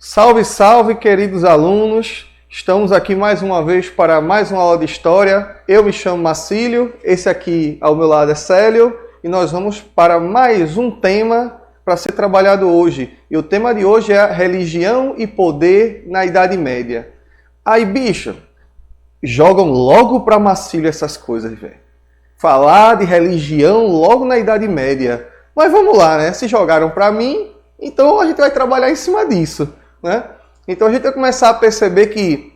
Salve, salve, queridos alunos! Estamos aqui mais uma vez para mais uma aula de História. Eu me chamo Marcílio, esse aqui ao meu lado é Célio, e nós vamos para mais um tema para ser trabalhado hoje. E o tema de hoje é a religião e poder na Idade Média. Aí, bicho, jogam logo para Marcílio essas coisas, velho. Falar de religião logo na Idade Média. Mas vamos lá, né? Se jogaram para mim, então a gente vai trabalhar em cima disso, né? Então a gente vai começar a perceber que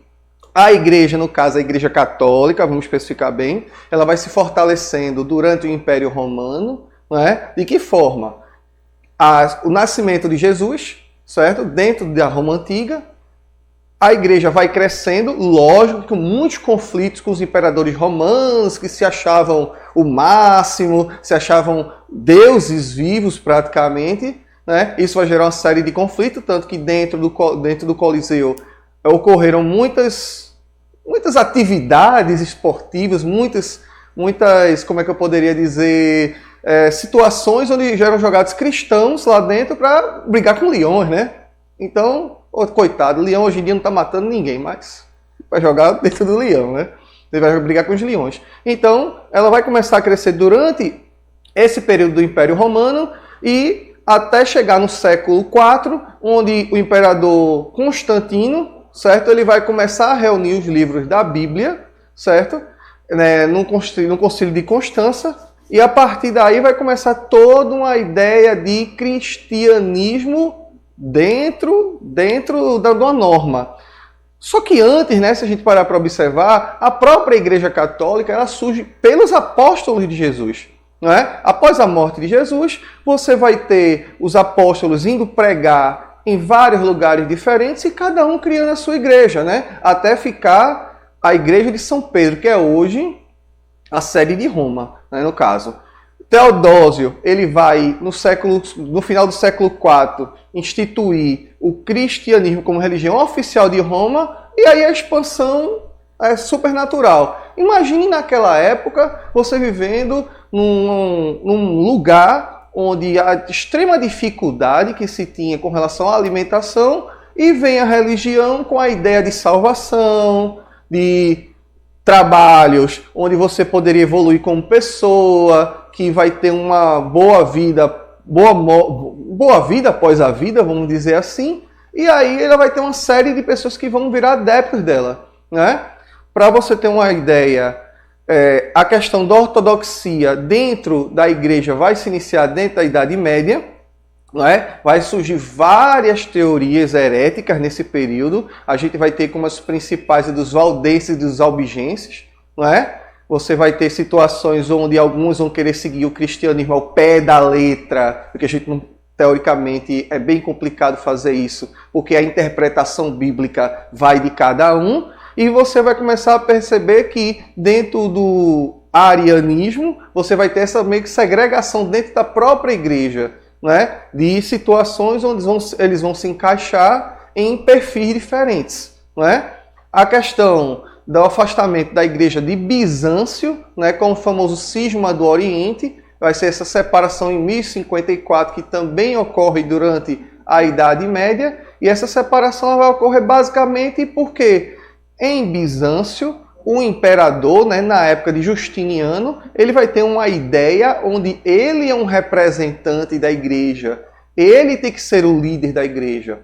a igreja, no caso a igreja católica, vamos especificar bem, ela vai se fortalecendo durante o Império Romano, né? De que forma? O nascimento de Jesus, certo? Dentro da Roma Antiga, a igreja vai crescendo, lógico, com muitos conflitos com os imperadores romanos, que se achavam o máximo, se achavam deuses vivos praticamente, né? Isso vai gerar uma série de conflitos, tanto que dentro do Coliseu ocorreram muitas atividades esportivas, muitas, como é que eu poderia dizer, situações onde já eram jogados cristãos lá dentro para brigar com leões, né? Então, coitado, o leão hoje em dia não está matando ninguém, mas vai jogar dentro do leão, né? Ele vai brigar com os leões. Então, ela vai começar a crescer durante esse período do Império Romano e até chegar no século IV, onde o imperador Constantino, certo? Ele vai começar a reunir os livros da Bíblia, certo? No concílio de Constança, e a partir daí vai começar toda uma ideia de cristianismo dentro de uma norma. Só que antes, né, se a gente parar para observar, a própria Igreja Católica ela surge pelos apóstolos de Jesus. Não é? Após a morte de Jesus, você vai ter os apóstolos indo pregar em vários lugares diferentes e cada um criando a sua igreja, né? Até ficar a igreja de São Pedro, que é hoje a sede de Roma, né, no caso. Teodósio, ele vai, no final do século IV, instituir o cristianismo como religião oficial de Roma, e aí a expansão é supernatural. Imagine naquela época, você vivendo num lugar onde a extrema dificuldade que se tinha com relação à alimentação, e vem a religião com a ideia de salvação, de trabalhos onde você poderia evoluir como pessoa, que vai ter uma boa vida após a vida, vamos dizer assim, e aí ela vai ter uma série de pessoas que vão virar adeptos dela, né? Para você ter uma ideia, a questão da ortodoxia dentro da igreja vai se iniciar dentro da Idade Média, né? Vai surgir várias teorias heréticas nesse período. A gente vai ter como as principais dos valdenses e dos albigenses, né? Você vai ter situações onde alguns vão querer seguir o cristianismo ao pé da letra, porque a gente não, teoricamente é bem complicado fazer isso, porque a interpretação bíblica vai de cada um, e você vai começar a perceber que dentro do arianismo, você vai ter essa meio que segregação dentro da própria igreja, né? De situações onde eles vão se encaixar em perfis diferentes, né? A questão do afastamento da igreja de Bizâncio, né, com o famoso cisma do Oriente, vai ser essa separação em 1054, que também ocorre durante a Idade Média, e essa separação vai ocorrer basicamente porque em Bizâncio, o imperador, né, na época de Justiniano, ele vai ter uma ideia onde ele é um representante da igreja, ele tem que ser o líder da igreja.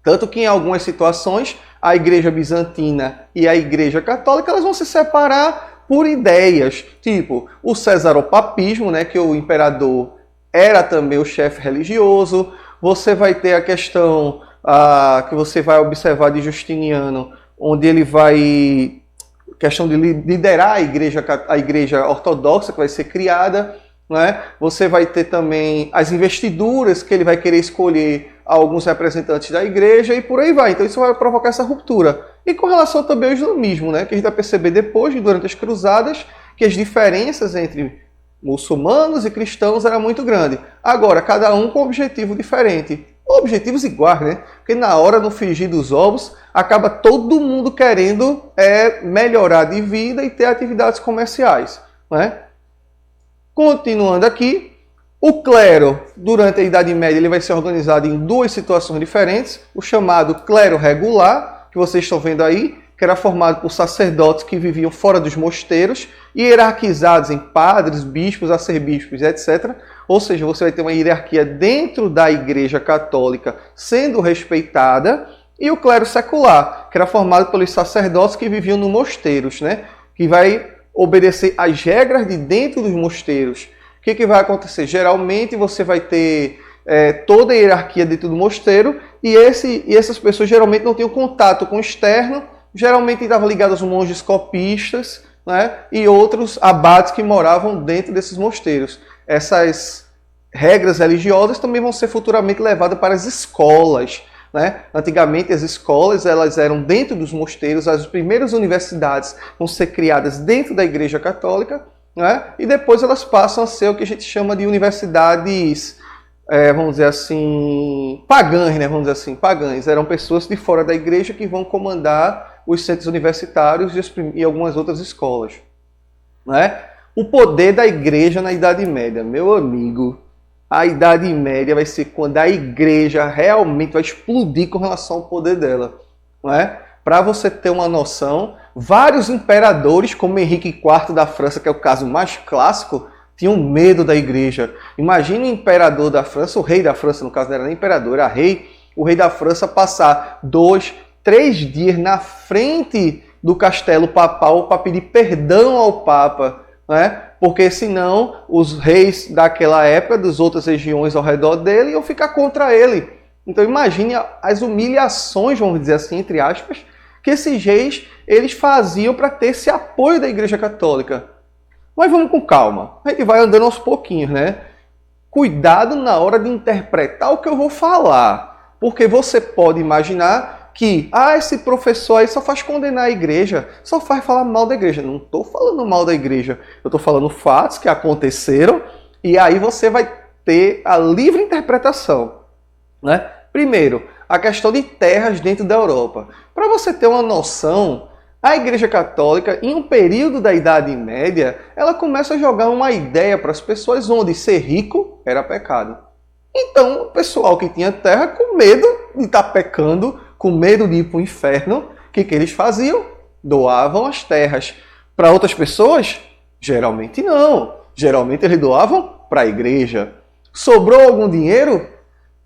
Tanto que em algumas situações, a igreja bizantina e a igreja católica elas vão se separar por ideias, tipo o cesaropapismo, né, que o imperador era também o chefe religioso. Você vai ter a questão que você vai observar de Justiniano, onde ele vai questão de liderar a igreja ortodoxa que vai ser criada, né? Você vai ter também as investiduras que ele vai querer escolher alguns representantes da igreja e por aí vai. Então isso vai provocar essa ruptura. E com relação também ao islamismo, né? Que a gente vai perceber depois, durante as cruzadas, que as diferenças entre muçulmanos e cristãos eram muito grandes. Agora, cada um com um objetivo diferente. Objetivos iguais, né? Porque na hora, no frigir dos ovos, acaba todo mundo querendo melhorar de vida e ter atividades comerciais, né? Continuando aqui, O clero, durante a Idade Média, ele vai ser organizado em duas situações diferentes. O chamado clero regular, que vocês estão vendo aí, que era formado por sacerdotes que viviam fora dos mosteiros, hierarquizados em padres, bispos, arcebispos, etc. Ou seja, você vai ter uma hierarquia dentro da Igreja Católica sendo respeitada. E o clero secular, que era formado pelos sacerdotes que viviam nos mosteiros, né? Que vai obedecer às regras de dentro dos mosteiros. O que vai acontecer? Geralmente você vai ter toda a hierarquia dentro do mosteiro e essas pessoas geralmente não tinham contato com o externo, geralmente estavam ligadas aos monges copistas, né? E outros abates que moravam dentro desses mosteiros. Essas regras religiosas também vão ser futuramente levadas para as escolas. Né? Antigamente as escolas elas eram dentro dos mosteiros, as primeiras universidades vão ser criadas dentro da Igreja Católica, né? E depois elas passam a ser o que a gente chama de universidades, vamos dizer assim, pagãs, né? Vamos dizer assim, pagãs. Eram pessoas de fora da Igreja que vão comandar os centros universitários e algumas outras escolas. Né? O poder da Igreja na Idade Média, meu amigo. A Idade Média vai ser quando a Igreja realmente vai explodir com relação ao poder dela. Não é? Para você ter uma noção, vários imperadores, como Henrique IV da França, que é o caso mais clássico, tinham medo da Igreja. Imagina o imperador da França, o rei da França, no caso não era nem imperador, era rei, o rei da França passar 2, 3 dias na frente do castelo papal para pedir perdão ao Papa, né? Porque senão os reis daquela época, das outras regiões ao redor dele, iam ficar contra ele. Então imagine as humilhações, vamos dizer assim, entre aspas, que esses reis eles faziam para ter esse apoio da Igreja Católica. Mas vamos com calma, a gente vai andando aos pouquinhos, né? Cuidado na hora de interpretar o que eu vou falar, porque você pode imaginar que esse professor aí só faz condenar a igreja, só faz falar mal da igreja. Não estou falando mal da igreja, eu estou falando fatos que aconteceram e aí você vai ter a livre interpretação. Né? Primeiro, a questão de terras dentro da Europa. Para você ter uma noção, a Igreja Católica, em um período da Idade Média, ela começa a jogar uma ideia para as pessoas onde ser rico era pecado. Então, o pessoal que tinha terra, com medo de estar pecando, com medo de ir para o inferno, o que eles faziam? Doavam as terras. Para outras pessoas? Geralmente não. Geralmente eles doavam para a igreja. Sobrou algum dinheiro?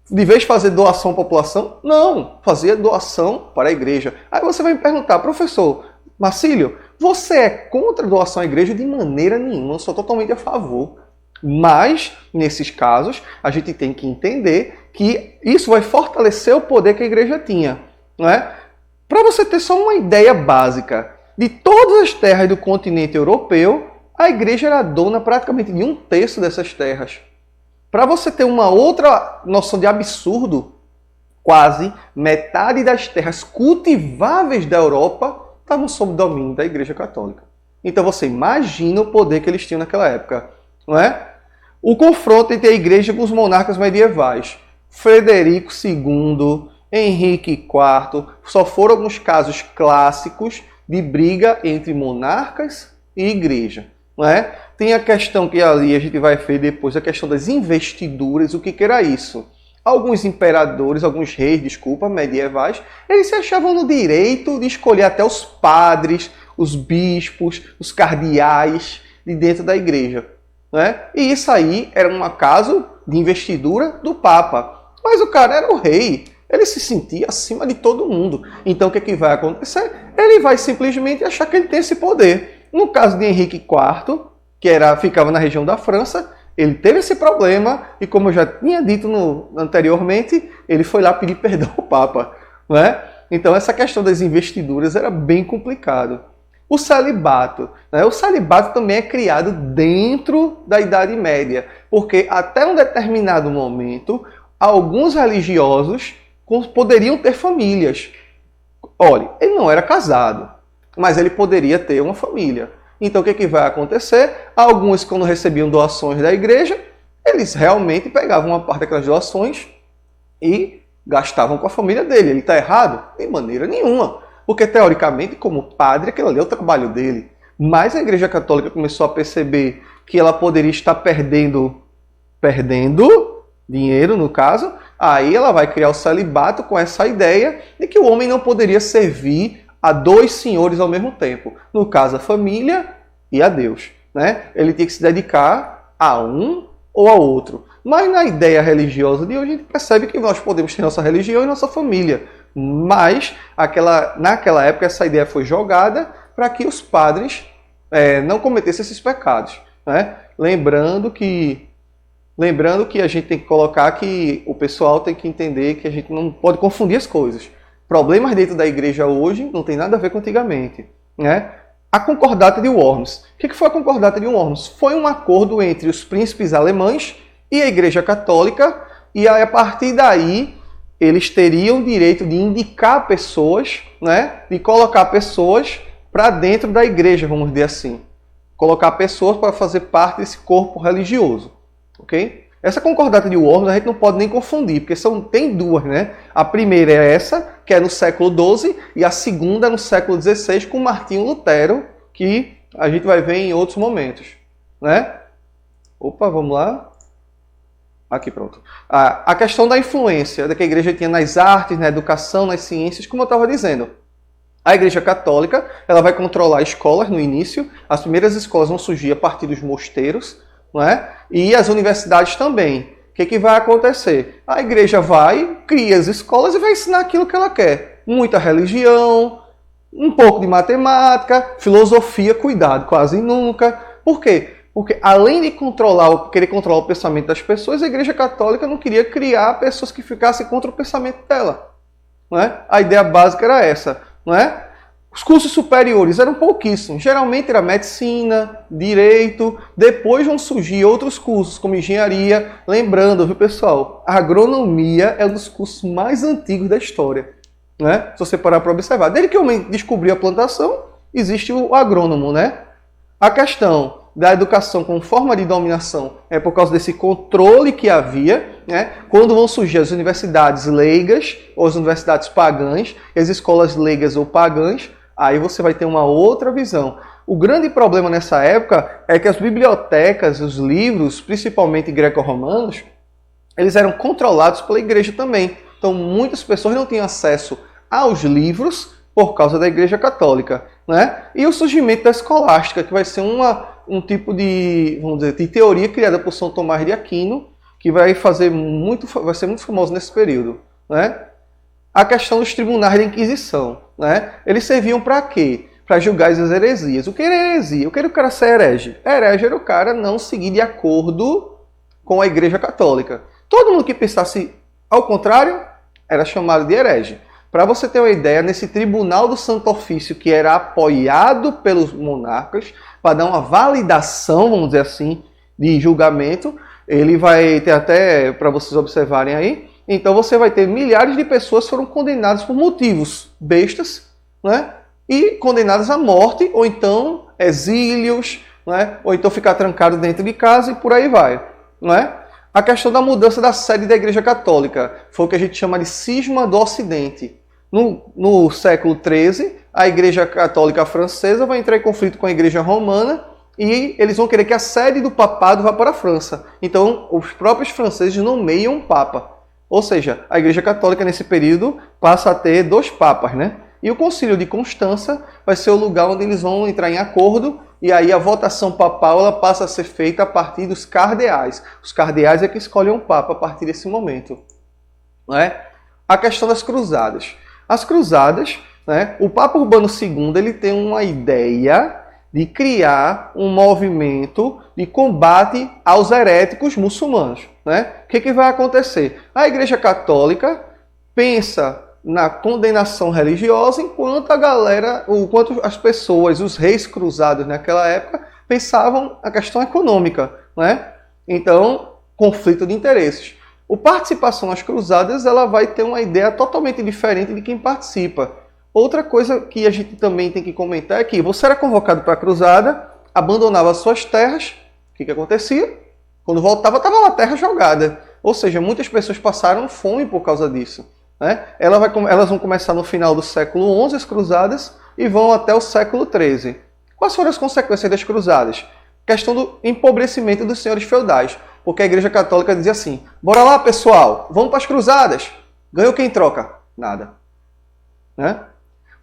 De vez de fazer doação à população? Não, fazia doação para a igreja. Aí você vai me perguntar, professor Marcílio, você é contra a doação à igreja? De maneira nenhuma, eu sou totalmente a favor. Mas, nesses casos, a gente tem que entender que isso vai fortalecer o poder que a igreja tinha. Não é? Para você ter só uma ideia básica, de todas as terras do continente europeu, a igreja era dona praticamente de 1/3 dessas terras. Para você ter uma outra noção de absurdo, quase metade das terras cultiváveis da Europa estavam sob domínio da Igreja Católica. Então você imagina o poder que eles tinham naquela época. Não é? O confronto entre a igreja com os monarcas medievais. Frederico II, Henrique IV, só foram alguns casos clássicos de briga entre monarcas e igreja. Não é? Tem a questão que ali a gente vai ver depois, a questão das investiduras, o que era isso? Alguns imperadores, alguns reis, medievais, eles se achavam no direito de escolher até os padres, os bispos, os cardeais de dentro da igreja. Né? E isso aí era um caso de investidura do Papa. Mas o cara era o rei, ele se sentia acima de todo mundo. Então o que vai acontecer? Ele vai simplesmente achar que ele tem esse poder. No caso de Henrique IV, que ficava na região da França, ele teve esse problema e, como eu já tinha dito anteriormente, ele foi lá pedir perdão ao Papa. Né? Então essa questão das investiduras era bem complicado. O celibato. Né? O celibato também é criado dentro da Idade Média, porque até um determinado momento, alguns religiosos poderiam ter famílias. Olha, ele não era casado, mas ele poderia ter uma família. Então o que vai acontecer? Alguns, quando recebiam doações da igreja, eles realmente pegavam uma parte daquelas doações e gastavam com a família dele. Ele está errado? De maneira nenhuma. Porque, teoricamente, como padre, aquilo ali é o trabalho dele. Mas a Igreja Católica começou a perceber que ela poderia estar perdendo perdendo dinheiro, no caso, aí ela vai criar o celibato com essa ideia de que o homem não poderia servir a dois senhores ao mesmo tempo. No caso, a família e a Deus, né? Ele tinha que se dedicar a um ou ao outro. Mas na ideia religiosa de hoje, a gente percebe que nós podemos ter nossa religião e nossa família. Mas naquela época essa ideia foi jogada para que os padres não cometessem esses pecados, né? Lembrando que a gente tem que colocar que o pessoal tem que entender que a gente não pode confundir as coisas. Problemas dentro da igreja hoje não tem nada a ver com antigamente, né? A Concordata de Worms. O que foi a Concordata de Worms? Foi um acordo entre os príncipes alemães e a Igreja Católica, e aí, a partir daí eles teriam o direito de indicar pessoas, né? De colocar pessoas para dentro da igreja, vamos dizer assim. Colocar pessoas para fazer parte desse corpo religioso. Okay? Essa Concordata de Worms a gente não pode nem confundir, porque tem duas, né? A primeira é essa, que é no século XII, e a segunda é no século XVI, com Martinho Lutero, que a gente vai ver em outros momentos, né? Opa, vamos lá. Aqui, pronto. A questão da influência que a igreja tinha nas artes, na educação, nas ciências, como eu estava dizendo. A Igreja Católica ela vai controlar escolas no início. As primeiras escolas vão surgir a partir dos mosteiros, não é? E as universidades também. O que vai acontecer? A igreja cria as escolas e vai ensinar aquilo que ela quer. Muita religião, um pouco de matemática, filosofia, cuidado, quase nunca. Por quê? Porque além de querer controlar o pensamento das pessoas, a Igreja Católica não queria criar pessoas que ficassem contra o pensamento dela. Não é? A ideia básica era essa. Não é? Os cursos superiores eram pouquíssimos. Geralmente era medicina, direito. Depois vão surgir outros cursos, como engenharia. Lembrando, viu, pessoal? A agronomia é um dos cursos mais antigos da história. Né? Se você parar para observar. Desde que o homem descobriu a plantação, existe o agrônomo. Né? A questão da educação como forma de dominação é por causa desse controle que havia, né? Quando vão surgir as universidades leigas ou as universidades pagãs, as escolas leigas ou pagãs, aí você vai ter uma outra visão. O grande problema nessa época é que as bibliotecas, os livros, principalmente greco-romanos, eles eram controlados pela igreja também. Então muitas pessoas não tinham acesso aos livros por causa da Igreja Católica, né? E o surgimento da escolástica, que vai ser um tipo de, vamos dizer, de teoria criada por São Tomás de Aquino, que vai ser muito famoso nesse período, né? A questão dos tribunais da Inquisição, né? Eles serviam para quê? Para julgar as heresias. O que era heresia? O que era o cara ser herege? Herege era o cara não seguir de acordo com a Igreja Católica. Todo mundo que pensasse ao contrário era chamado de herege. Para você ter uma ideia, nesse Tribunal do Santo Ofício, que era apoiado pelos monarcas, para dar uma validação, vamos dizer assim, de julgamento, ele vai ter até, para vocês observarem aí, então você vai ter milhares de pessoas que foram condenadas por motivos bestas, né? E condenadas à morte, ou então exílios, né? Ou então ficar trancado dentro de casa e por aí vai, não é? A questão da mudança da sede da Igreja Católica foi o que a gente chama de cisma do Ocidente. No século XIII, a Igreja Católica Francesa vai entrar em conflito com a Igreja Romana e eles vão querer que a sede do papado vá para a França. Então, os próprios franceses nomeiam um papa. Ou seja, a Igreja Católica nesse período passa a ter 2 papas, né? E o Concílio de Constança vai ser o lugar onde eles vão entrar em acordo e aí a votação papal ela passa a ser feita a partir dos cardeais. Os cardeais é que escolhem um papa a partir desse momento. Não é? A questão das cruzadas. As cruzadas, né, o Papa Urbano II ele tem uma ideia de criar um movimento de combate aos heréticos muçulmanos. Né? O que vai acontecer? A Igreja Católica pensa na condenação religiosa, enquanto as pessoas, os reis cruzados naquela época, pensavam a questão econômica. Né? Então, conflito de interesses. A participação nas cruzadas ela vai ter uma ideia totalmente diferente de quem participa. Outra coisa que a gente também tem que comentar é que você era convocado para a cruzada, abandonava suas terras, o que acontecia? Quando voltava, estava lá a terra jogada. Ou seja, muitas pessoas passaram fome por causa disso. Né? Elas vão começar no final do século XI, as cruzadas, e vão até o século XIII. Quais foram as consequências das cruzadas? Questão do empobrecimento dos senhores feudais. Porque a Igreja Católica dizia assim, bora lá pessoal, vamos para as cruzadas. Ganhou quem troca? Nada. Né?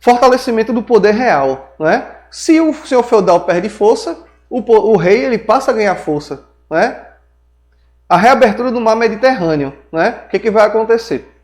Fortalecimento do poder real. Né? Se o senhor feudal perde força, o rei ele passa a ganhar força. Né? A reabertura do mar Mediterrâneo. Né? O que vai acontecer?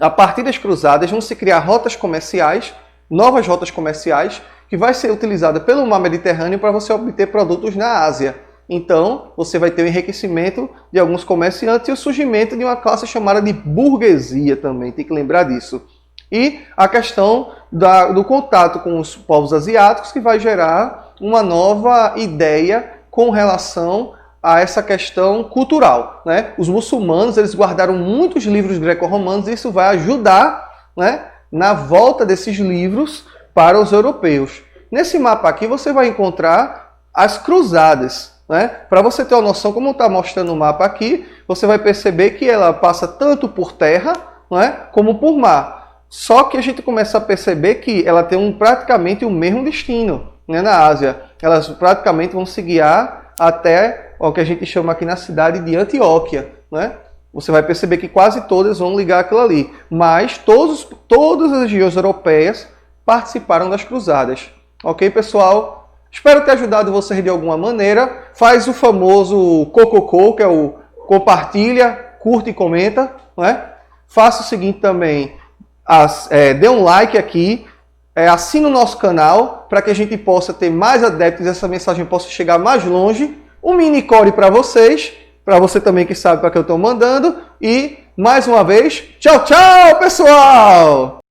A partir das cruzadas vão se criar rotas comerciais, novas rotas comerciais, que vai ser utilizada pelo mar Mediterrâneo para você obter produtos na Ásia. Então, você vai ter o enriquecimento de alguns comerciantes e o surgimento de uma classe chamada de burguesia também, tem que lembrar disso. E a questão do contato com os povos asiáticos, que vai gerar uma nova ideia com relação a essa questão cultural. Né? Os muçulmanos eles guardaram muitos livros greco-romanos e isso vai ajudar, né, na volta desses livros para os europeus. Nesse mapa aqui você vai encontrar as cruzadas. Né? Para você ter uma noção, como está mostrando o mapa aqui, você vai perceber que ela passa tanto por terra, né, como por mar. Só que a gente começa a perceber que ela tem praticamente o mesmo destino, né, na Ásia. Elas praticamente vão se guiar até o que a gente chama aqui na cidade de Antioquia. Né? Você vai perceber que quase todas vão ligar aquilo ali. Mas todas as regiões europeias participaram das cruzadas. Ok, pessoal? Espero ter ajudado vocês de alguma maneira. Faz o famoso cococô, que é o compartilha, curte e comenta. Né? Faça o seguinte também, dê um like aqui, assine o nosso canal para que a gente possa ter mais adeptos e essa mensagem possa chegar mais longe. Um mini core para vocês, para você também que sabe para que eu estou mandando. E, mais uma vez, tchau, tchau, pessoal!